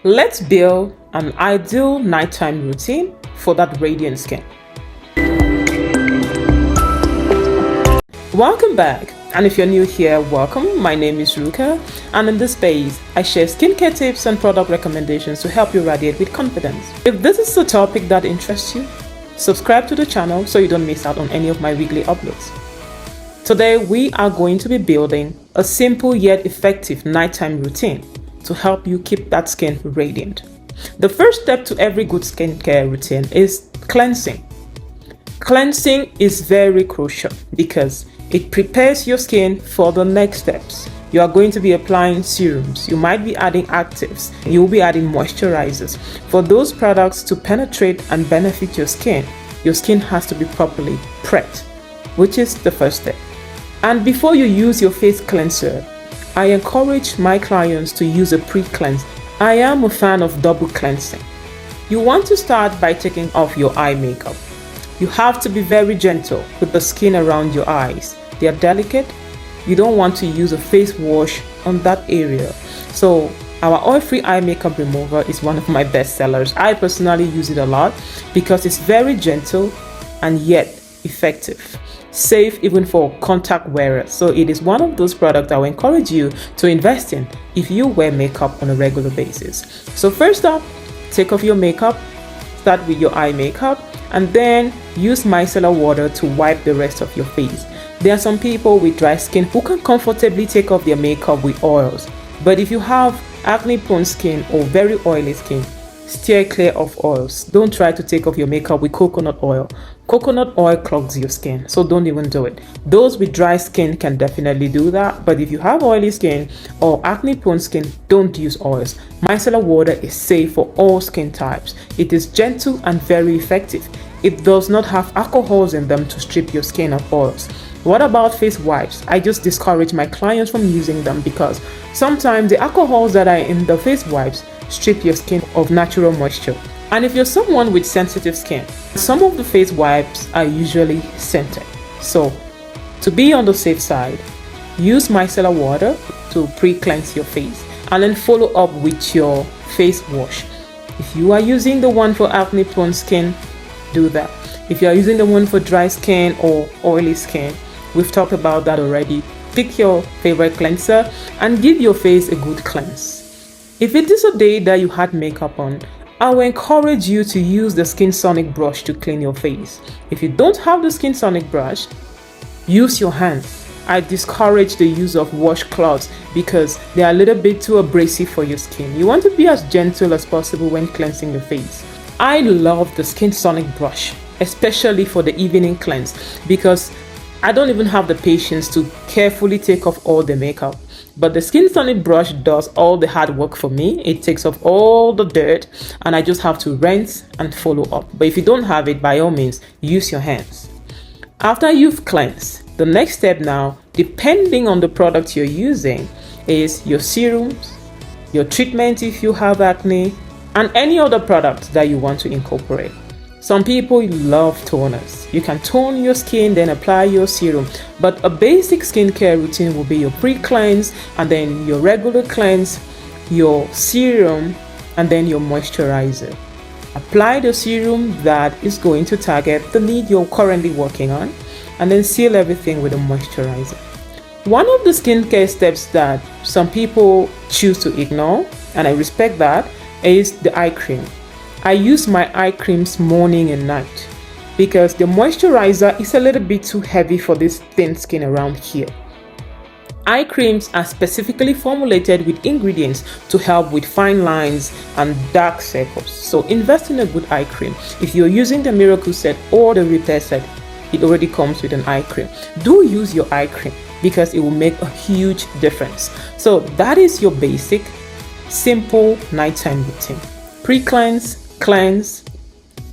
Let's build an ideal nighttime routine for that radiant skin. Welcome back, and if you're new here, welcome. My name is Ruka, and in this space, I share skincare tips and product recommendations to help you radiate with confidence. If this is a topic that interests you, subscribe to the channel so you don't miss out on any of my weekly uploads. Today, we are going to be building a simple yet effective nighttime routine to help you keep that skin radiant. The first step to every good skincare routine is cleansing. Cleansing is very crucial because it prepares your skin for the next steps. You are going to be applying serums, you might be adding actives, you'll be adding moisturizers. For those products to penetrate and benefit your skin has to be properly prepped, which is the first step. And before you use your face cleanser, I encourage my clients to use a pre-cleanse. I am a fan of double cleansing. You want to start by taking off your eye makeup. You have to be very gentle with the skin around your eyes. They are delicate. You don't want to use a face wash on that area. So our oil-free eye makeup remover is one of my best sellers. I personally use it a lot because it's very gentle and yet effective. Safe even for contact wearers. So it is one of those products I will encourage you to invest in if you wear makeup on a regular basis. So first up, take off your makeup, start with your eye makeup, and then use micellar water to wipe the rest of your face. There are some people with dry skin who can comfortably take off their makeup with oils. But if you have acne prone skin or very oily skin, steer clear of oils. Don't try to take off your makeup with coconut oil. Coconut oil clogs your skin, so don't even do it. Those with dry skin can definitely do that, but if you have oily skin or acne prone skin, don't use oils. Micellar water is safe for all skin types. It is gentle and very effective. It does not have alcohols in them to strip your skin of oils. What about face wipes? I just discourage my clients from using them because sometimes the alcohols that are in the face wipes strip your skin of natural moisture. And if you're someone with sensitive skin, some of the face wipes are usually scented. So to be on the safe side, use micellar water to pre-cleanse your face and then follow up with your face wash. If you are using the one for acne prone skin, do that. If you are using the one for dry skin or oily skin, we've talked about that already. Pick your favorite cleanser and give your face a good cleanse. If it is a day that you had makeup on, I will encourage you to use the Skin Sonic brush to clean your face. If you don't have the Skin Sonic brush, use your hands. I discourage the use of washcloths because they are a little bit too abrasive for your skin. You want to be as gentle as possible when cleansing your face. I love the Skin Sonic brush, especially for the evening cleanse, because I don't even have the patience to carefully take off all the makeup. But the Skin Sonic brush does all the hard work for me. It takes off all the dirt and I just have to rinse and follow up. But if you don't have it, by all means, use your hands. After you've cleansed, the next step now, depending on the product you're using, is your serums, your treatment if you have acne, and any other product that you want to incorporate. Some people love toners. You can tone your skin, then apply your serum. But a basic skincare routine will be your pre-cleanse, and then your regular cleanse, your serum, and then your moisturizer. Apply the serum that is going to target the need you're currently working on, and then seal everything with a moisturizer. One of the skincare steps that some people choose to ignore, and I respect that, is the eye cream. I use my eye creams morning and night because the moisturizer is a little bit too heavy for this thin skin around here. Eye creams are specifically formulated with ingredients to help with fine lines and dark circles. So invest in a good eye cream. If you're using the Miracle set or the Repair set, it already comes with an eye cream. Do use your eye cream because it will make a huge difference. So that is your basic, simple nighttime routine. Pre-cleanse, cleanse,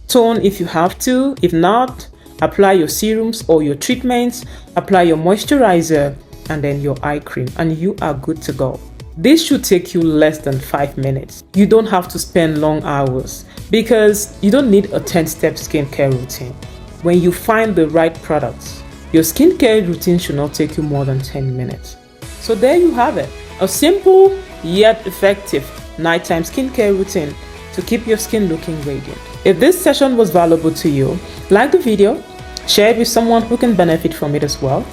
tone if you have to. If not, apply your serums or your treatments, apply your moisturizer, and then your eye cream, and you are good to go. This should take you less than 5 minutes. You don't have to spend long hours because you don't need a 10-step skincare routine. When you find the right products, your skincare routine should not take you more than 10 minutes. So there you have it, a simple yet effective nighttime skincare routine to keep your skin looking radiant. If this session was valuable to you, like the video, share it with someone who can benefit from it as well,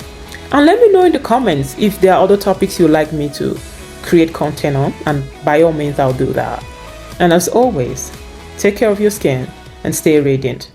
and let me know in the comments if there are other topics you'd like me to create content on, and by all means I'll do that. And as always, take care of your skin and stay radiant.